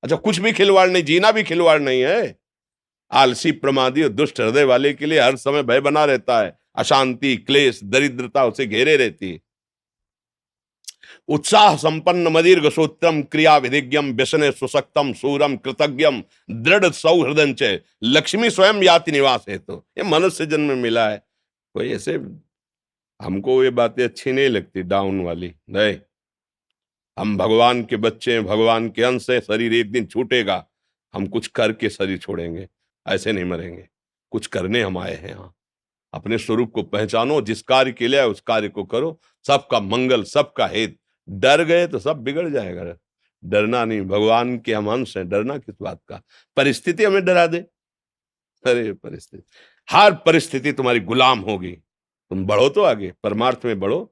अच्छा, कुछ भी खिलवाड़ नहीं, जीना भी खिलवाड़ नहीं है। आलसी, प्रमादी और दुष्ट हृदय वाले के लिए हर समय भय बना रहता है। अशांति, क्लेश, दरिद्रता उसे घेरे रहती है। उत्साह संपन्न मदीर गसोत्रम क्रिया विधिज्ञम व्यसने सुशक्तम सूरम कृतज्ञम दृढ़ सौहृदय च लक्ष्मी स्वयं याति निवास है। तो ये मनुष्य जन्म में मिला है। कोई ऐसे हमको ये बातें अच्छी नहीं लगती डाउन वाली, नहीं। हम भगवान के बच्चे हैं, भगवान के अंश हैं। शरीर एक दिन छूटेगा, हम कुछ करके शरीर छोड़ेंगे, ऐसे नहीं मरेंगे। कुछ करने हम आए हैं यहाँ। अपने स्वरूप को पहचानो, जिस कार्य के लिए आए उस कार्य को करो। सबका मंगल, सबका हित। डर गए तो सब बिगड़ जाएगा। डरना नहीं, भगवान के हम अंश हैं, डरना किस बात का। परिस्थिति हमें डरा दे, अरे परिस्थिति, हर परिस्थिति तुम्हारी गुलाम होगी। तुम बढ़ो तो आगे, परमार्थ में बढ़ो।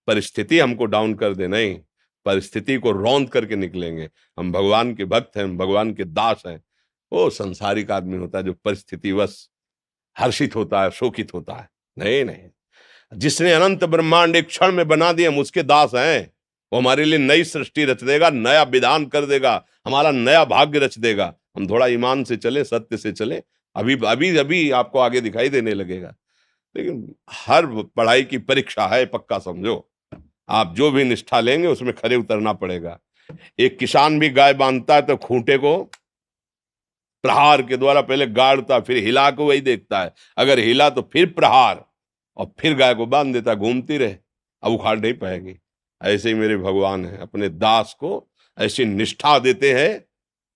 परिस्थिति हमको डाउन कर दे नहीं, परिस्थिति को रौंद करके निकलेंगे। हम भगवान के भक्त हैं, हम भगवान के दास हैं। वो संसारिक आदमी होता है जो परिस्थितिवश हर्षित होता है, शोकित होता है। नहीं नहीं, जिसने अनंत ब्रह्मांड एक क्षण में बना दिए, हम उसके दास हैं। वो हमारे लिए नई सृष्टि रच देगा, नया विधान कर देगा, हमारा नया भाग्य रच देगा। हम थोड़ा ईमान से चले, सत्य से चले, अभी अभी अभी आपको आगे दिखाई देने लगेगा। लेकिन हर पढ़ाई की परीक्षा है, पक्का समझो। आप जो भी निष्ठा लेंगे उसमें खरे उतरना पड़ेगा। एक किसान भी गाय बांधता है तो खूंटे को प्रहार के द्वारा पहले गाड़ता, फिर हिला को वही देखता है। अगर हिला तो फिर प्रहार, और फिर गाय को बांध देता, घूमती रहे, अब उखाड़ नहीं पाएगी। ऐसे ही मेरे भगवान है, अपने दास को ऐसी निष्ठा देते हैं,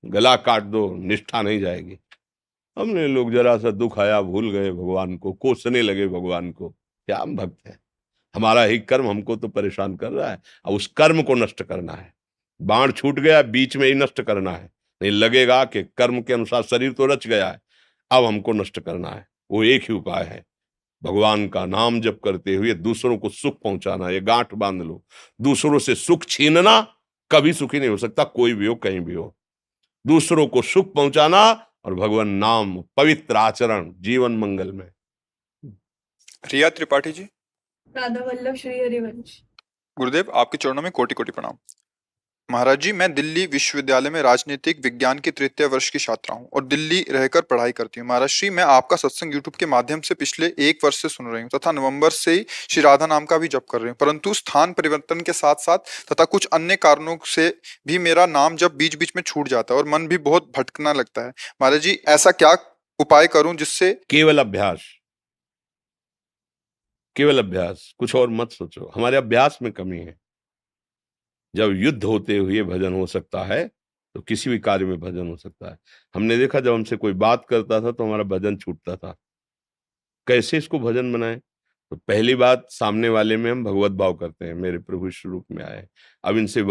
गला काट दो, निष्ठा नहीं जाएगी। हमने लोग जरा सा दुख आया भूल गए भगवान को, कोसने लगे भगवान को। क्या हम भक्त हैं? हमारा ही कर्म हमको तो परेशान कर रहा है, और उस कर्म को नष्ट करना है। बाण छूट गया, बीच में ही नष्ट करना है। नहीं लगेगा कि कर्म के अनुसार शरीर तो रच गया है, अब हमको नष्ट करना है। वो एक ही उपाय है, भगवान का नाम जप करते हुए दूसरों को सुख पहुंचाना। ये गांठ बांध लो, दूसरों से सुख छीनना कभी सुखी नहीं हो सकता, कोई भी हो, कहीं भी हो। दूसरों को सुख पहुंचाना और भगवान नाम, पवित्र आचरण, जीवन मंगल में। रिया त्रिपाठी जी। राधा वल्लभ श्री हरिवंश। गुरुदेव, आपके चरणों में कोटि कोटि प्रणाम। महाराज जी, मैं दिल्ली विश्वविद्यालय में राजनीतिक विज्ञान की तृतीय वर्ष की छात्रा हूँ और दिल्ली रहकर पढ़ाई करती हूँ। महाराज श्री, मैं आपका सत्संग यूट्यूब के माध्यम से पिछले 1 वर्ष से सुन रही हूँ तथा नवंबर से ही श्री राधा नाम का भी जप कर रही हूँ, परंतु स्थान परिवर्तन के साथ साथ तथा कुछ अन्य कारणों से भी मेरा नाम जब बीच बीच में छूट जाता है और मन भी बहुत भटकना लगता है। महाराज जी, ऐसा क्या उपाय करूं जिससे? केवल अभ्यास, केवल अभ्यास, कुछ और मत सोचो। हमारे अभ्यास में कमी है। जब युद्ध होते हुए भजन हो सकता है तो किसी भी कार्य में भजन हो सकता है। हमने देखा जब हमसे कोई बात करता था तो हमारा भजन छूटता था। कैसे इसको भजन बनाएं? तो पहली बात, सामने वाले में हम भगवत भाव करते हैं, मेरे प्रभु इस रूप में आए, अब इनसे